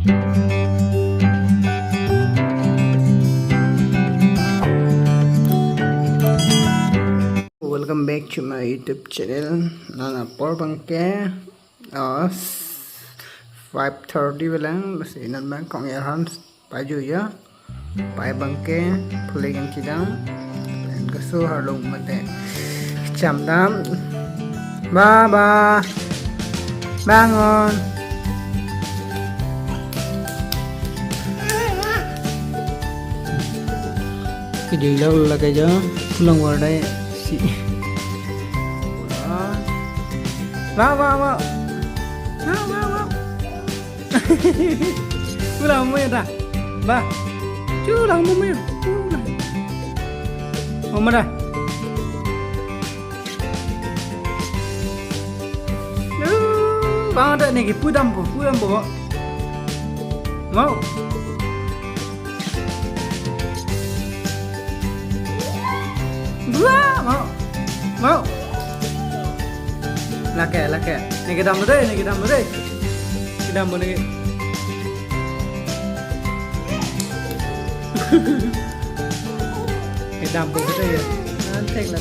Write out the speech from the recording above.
Welcome back to my YouTube channel. Nana por bangke 5:30 belang basi nan bang kong ya han paju ya pai bangke pulegan kidang dan kesu harlung mate jam dam ba bangun cái gì đâu là cái đó lòng vào đây chị vào cứ làm mấy ta ba chú làm mấy hôm nay vào đây này cái pui đâm bộ mau mau là kẻ này cái đầm vào đây cái đầm vào đây cái đầm vào đây thành là